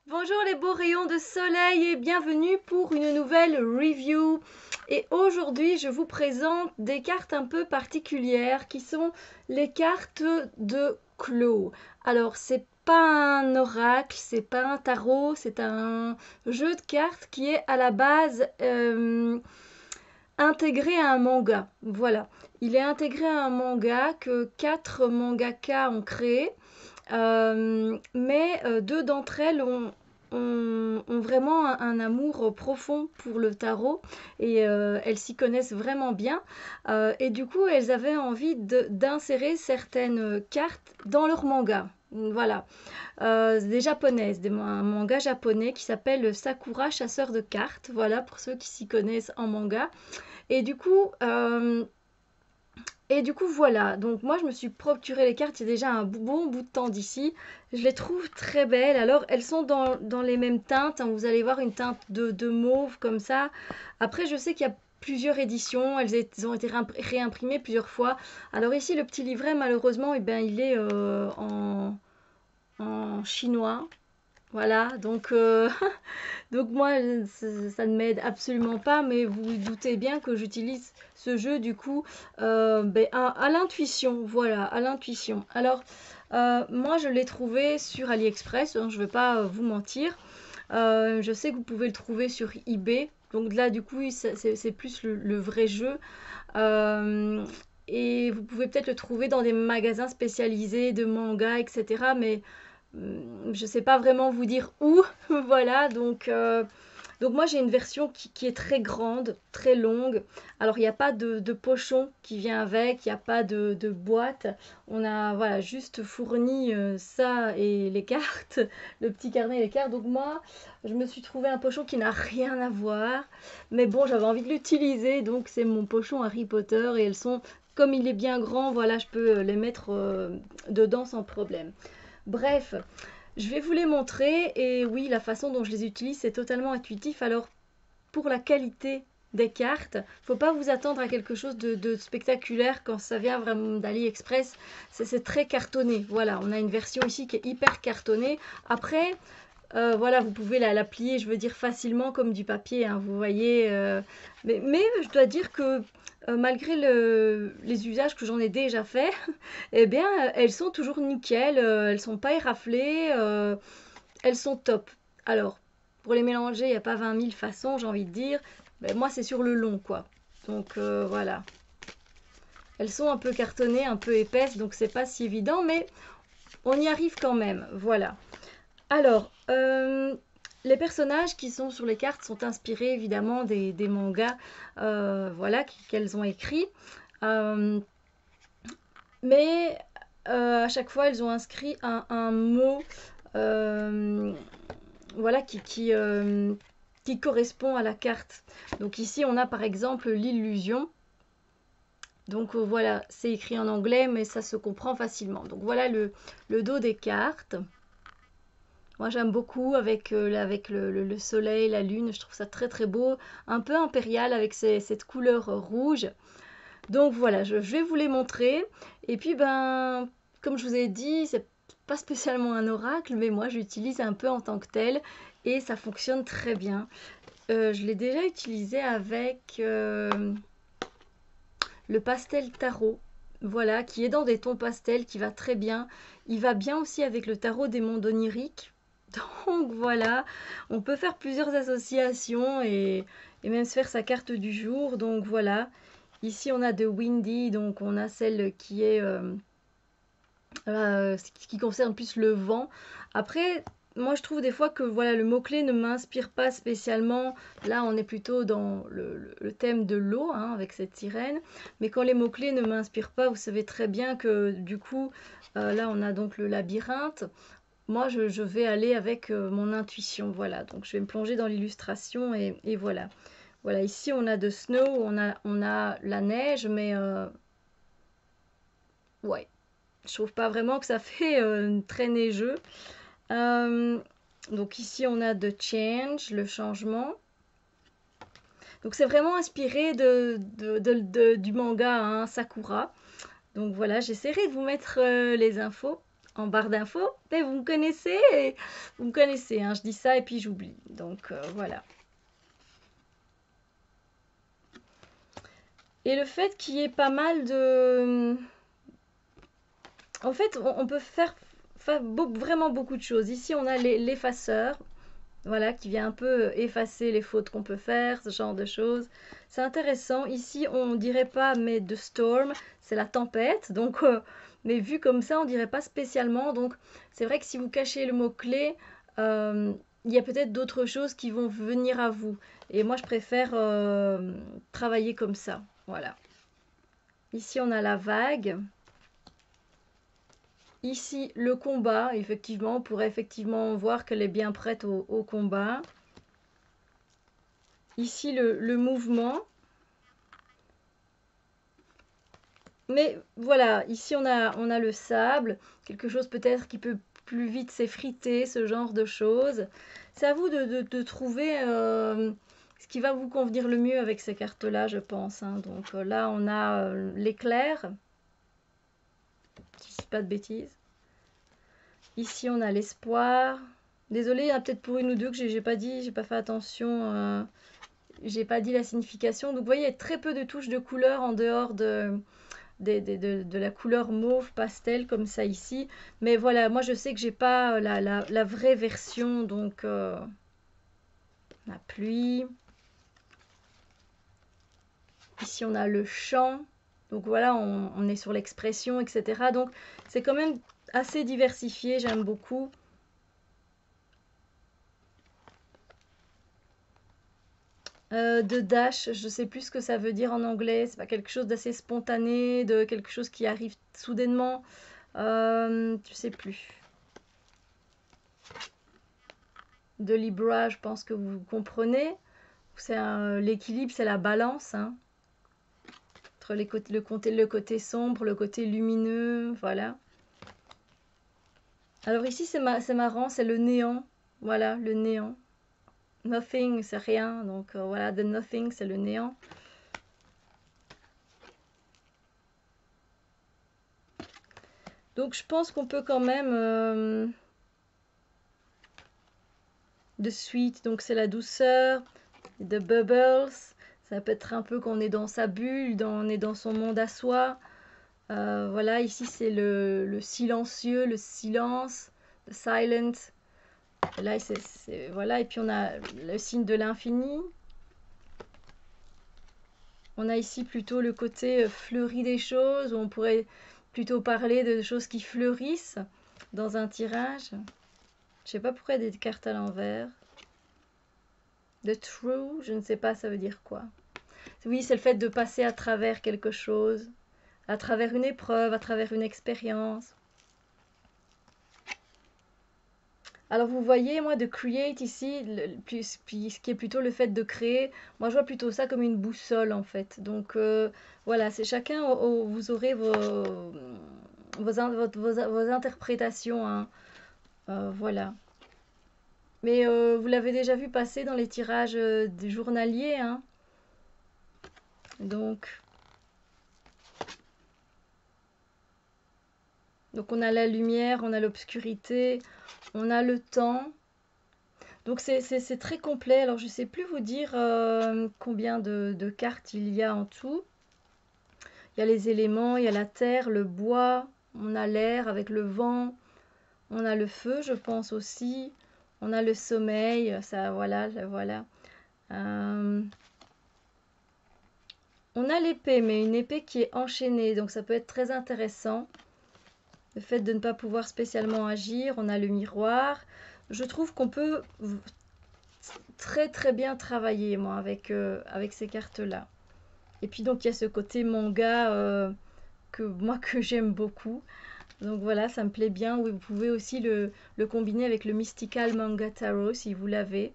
Bonjour les beaux rayons de soleil et bienvenue pour une nouvelle review. Et aujourd'hui, je vous présente des cartes un peu particulières qui sont les cartes de Clos. Alors, c'est pas un oracle, c'est pas un tarot, c'est un jeu de cartes qui est à la base intégré à un manga. Voilà. Il est intégré à un manga que 4 mangaka ont créé. Mais deux d'entre elles ont vraiment un amour profond pour le tarot et elles s'y connaissent vraiment bien. Et du coup, elles avaient envie d'insérer certaines cartes dans leur manga. Voilà. Des japonaises, un manga japonais qui s'appelle Sakura Chasseur de cartes. Voilà, pour ceux qui s'y connaissent en manga. Et du coup, voilà, donc moi je me suis procuré les cartes il y a déjà un bon bout de temps d'ici. Je les trouve très belles. Alors elles sont dans les mêmes teintes, hein. Vous allez voir une teinte de mauve comme ça. Après je sais qu'il y a plusieurs éditions, elles ont été réimprimées plusieurs fois. Alors ici le petit livret malheureusement eh ben, il est en chinois. Voilà, donc donc moi, ça ne m'aide absolument pas, mais vous vous doutez bien que j'utilise ce jeu du coup à l'intuition, voilà, à l'intuition. Alors, moi, je l'ai trouvé sur AliExpress, hein, je ne vais pas vous mentir. Je sais que vous pouvez le trouver sur eBay, donc là, du coup, c'est plus le vrai jeu. Euh, et vous pouvez peut-être le trouver dans des magasins spécialisés de manga, etc. Mais je ne sais pas vraiment vous dire où. Voilà, donc moi j'ai une version qui est très grande, très longue. Alors il n'y a pas de pochon qui vient avec, il n'y a pas de boîte. On a voilà juste fourni ça et les cartes, le petit carnet et les cartes. Donc moi je me suis trouvé un pochon qui n'a rien à voir. Mais bon j'avais envie de l'utiliser, donc c'est mon pochon Harry Potter et elles sont, comme il est bien grand, voilà je peux les mettre dedans sans problème. Bref, je vais vous les montrer et oui, la façon dont je les utilise, c'est totalement intuitif. Alors, pour la qualité des cartes, faut pas vous attendre à quelque chose de spectaculaire quand ça vient vraiment d'AliExpress. C'est très cartonné. Voilà, on a une version ici qui est hyper cartonnée. Après, voilà, vous pouvez la plier, je veux dire, facilement comme du papier, hein, vous voyez. Mais je dois dire que malgré les usages que j'en ai déjà fait, eh bien, elles sont toujours nickel, elles sont pas éraflées, elles sont top. Alors, pour les mélanger, il n'y a pas 20 000 façons, j'ai envie de dire. Mais moi, c'est sur le long, quoi. Donc, voilà. Elles sont un peu cartonnées, un peu épaisses, donc c'est pas si évident, mais on y arrive quand même. Voilà. Alors, les personnages qui sont sur les cartes sont inspirés évidemment des mangas voilà, qu'elles ont écrits. Euh, mais à chaque fois, elles ont inscrit un mot euh, voilà, qui correspond à la carte. Donc ici, on a par exemple l'illusion. Donc voilà, c'est écrit en anglais, mais ça se comprend facilement. Donc voilà le dos des cartes. Moi j'aime beaucoup avec le soleil, la lune, je trouve ça très très beau, un peu impérial avec cette couleur rouge. Donc voilà, je vais vous les montrer. Et puis ben, comme je vous ai dit, c'est pas spécialement un oracle, mais moi j'utilise un peu en tant que tel et ça fonctionne très bien. Je l'ai déjà utilisé avec le pastel tarot, voilà, qui est dans des tons pastels, qui va très bien. Il va bien aussi avec le tarot des mondes oniriques. Donc voilà, on peut faire plusieurs associations et même se faire sa carte du jour. Donc voilà, ici on a de Windy, donc on a celle qui est ce qui concerne plus le vent. Après, moi je trouve des fois que voilà, le mot-clé ne m'inspire pas spécialement. Là, on est plutôt dans le thème de l'eau, hein, avec cette sirène. Mais quand les mots-clés ne m'inspirent pas, vous savez très bien que du coup, là on a donc le labyrinthe. Moi, je vais aller avec mon intuition. Voilà, donc je vais me plonger dans l'illustration et voilà. Voilà, ici on a de snow, on a la neige, mais ouais, je trouve pas vraiment que ça fait très neigeux. Euh, donc ici on a de change, le changement. Donc c'est vraiment inspiré du manga hein, Sakura. Donc voilà, j'essaierai de vous mettre les infos en barre d'infos. Mais vous me connaissez, hein, je dis ça et puis j'oublie. Donc voilà. Et le fait qu'il y ait pas mal de... En fait, on peut faire vraiment beaucoup de choses. Ici, on a l'effaceur, voilà, qui vient un peu effacer les fautes qu'on peut faire, ce genre de choses. C'est intéressant. Ici, on dirait pas, mais de storm, c'est la tempête. Donc, mais vu comme ça, on dirait pas spécialement. Donc, c'est vrai que si vous cachez le mot-clé, il y a peut-être d'autres choses qui vont venir à vous. Et moi, je préfère travailler comme ça. Voilà. Ici, on a la vague. Ici, le combat, effectivement, on pourrait effectivement voir qu'elle est bien prête au combat. Ici, le mouvement. Mais voilà, ici, on a le sable, quelque chose peut-être qui peut plus vite s'effriter, ce genre de choses. C'est à vous de trouver ce qui va vous convenir le mieux avec ces cartes-là, je pense, hein. Donc là, on a l'éclair, si je dis pas de bêtises. Ici, on a l'espoir. Désolée, il y a peut-être pour une ou deux que j'ai pas dit, j'ai pas fait attention, j'ai pas dit la signification. Donc, vous voyez, il y a très peu de touches de couleur en dehors de la couleur mauve pastel comme ça ici. Mais voilà, moi je sais que j'ai pas la vraie version, donc la pluie. Ici, on a le chant. Donc voilà, on est sur l'expression, etc. Donc, c'est quand même assez diversifié, j'aime beaucoup. De dash, je sais plus ce que ça veut dire en anglais. C'est pas quelque chose d'assez spontané, de quelque chose qui arrive soudainement. Je sais plus. De Libra, je pense que vous comprenez. C'est l'équilibre, c'est la balance, hein, entre le côté sombre, le côté lumineux, voilà. Alors ici, c'est marrant, c'est le néant. Voilà, le néant. Nothing, c'est rien. Donc voilà, the nothing, c'est le néant. Donc je pense qu'on peut quand même... de sweet, donc c'est la douceur. The bubbles, ça peut être un peu qu'on est dans sa bulle, on est dans son monde à soi. Voilà, ici c'est le silencieux, le silence, le silent. Là, voilà, et puis on a le signe de l'infini. On a ici plutôt le côté fleuri des choses, où on pourrait plutôt parler de choses qui fleurissent dans un tirage. Je sais pas pourquoi il y a des cartes à l'envers. The true, je ne sais pas, ça veut dire quoi. Oui, c'est le fait de passer à travers quelque chose, à travers une épreuve, à travers une expérience. Alors vous voyez, moi, de create ici, ce qui est plutôt le fait de créer, moi je vois plutôt ça comme une boussole en fait. Donc voilà, c'est chacun, vous aurez vos interprétations, hein. Voilà. Mais vous l'avez déjà vu passer dans les tirages des journaliers, hein. Donc on a la lumière, on a l'obscurité, on a le temps. Donc c'est très complet. Alors je ne sais plus vous dire combien de cartes il y a en tout. Il y a les éléments, il y a la terre, le bois, on a l'air avec le vent, on a le feu, je pense aussi. On a le sommeil, ça voilà, voilà. On a l'épée, mais une épée qui est enchaînée, donc ça peut être très intéressant. Le fait de ne pas pouvoir spécialement agir, on a le miroir. Je trouve qu'on peut très très bien travailler, moi, avec ces cartes-là. Et puis donc il y a ce côté manga que j'aime beaucoup. Donc voilà, ça me plaît bien. Vous pouvez aussi le combiner avec le Mystical Manga Tarot si vous l'avez.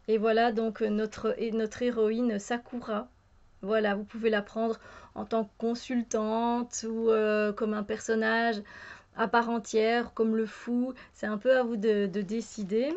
Et voilà donc notre héroïne Sakura. Voilà, vous pouvez la prendre en tant que consultante ou comme un personnage à part entière, comme le fou. C'est un peu à vous de décider.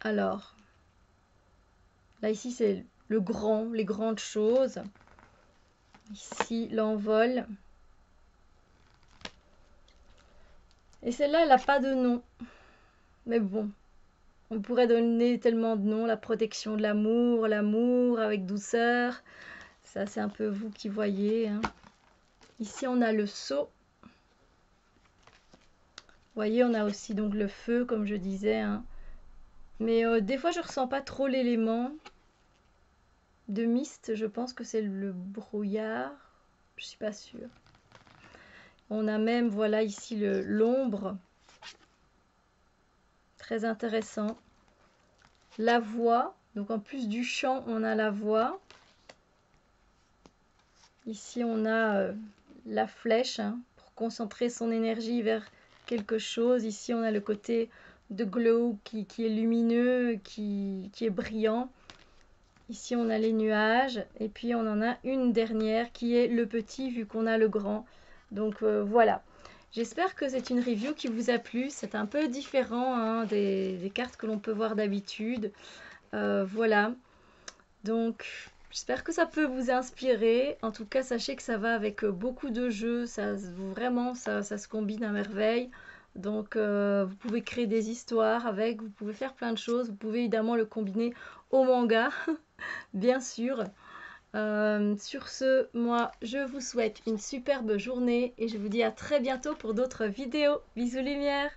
Alors, là ici c'est le grand, les grandes choses. Ici l'envol. Et celle-là, elle n'a pas de nom. Mais bon, on pourrait donner tellement de noms. La protection de l'amour, l'amour avec douceur. Ça, c'est un peu vous qui voyez, hein. Ici, on a le sceau. Vous voyez, on a aussi donc le feu, comme je disais, hein. Mais des fois, je ressens pas trop l'élément de mist. Je pense que c'est le brouillard. Je suis pas sûre. On a même, voilà, ici l'ombre. Très intéressant. La voix. Donc, en plus du chant, on a la voix. Ici, on a la flèche, hein, pour concentrer son énergie vers quelque chose. Ici, on a le côté de glow qui est lumineux, qui est brillant. Ici, on a les nuages. Et puis, on en a une dernière qui est le petit, vu qu'on a le grand. Donc, voilà. J'espère que c'est une review qui vous a plu. C'est un peu différent, hein, des cartes que l'on peut voir d'habitude. Voilà. Donc, j'espère que ça peut vous inspirer. En tout cas, sachez que ça va avec beaucoup de jeux. Vraiment, ça se combine à merveille. Donc, vous pouvez créer des histoires avec, vous pouvez faire plein de choses. Vous pouvez évidemment le combiner au manga, bien sûr. Sur ce, moi, je vous souhaite une superbe journée et je vous dis à très bientôt pour d'autres vidéos. Bisous lumière!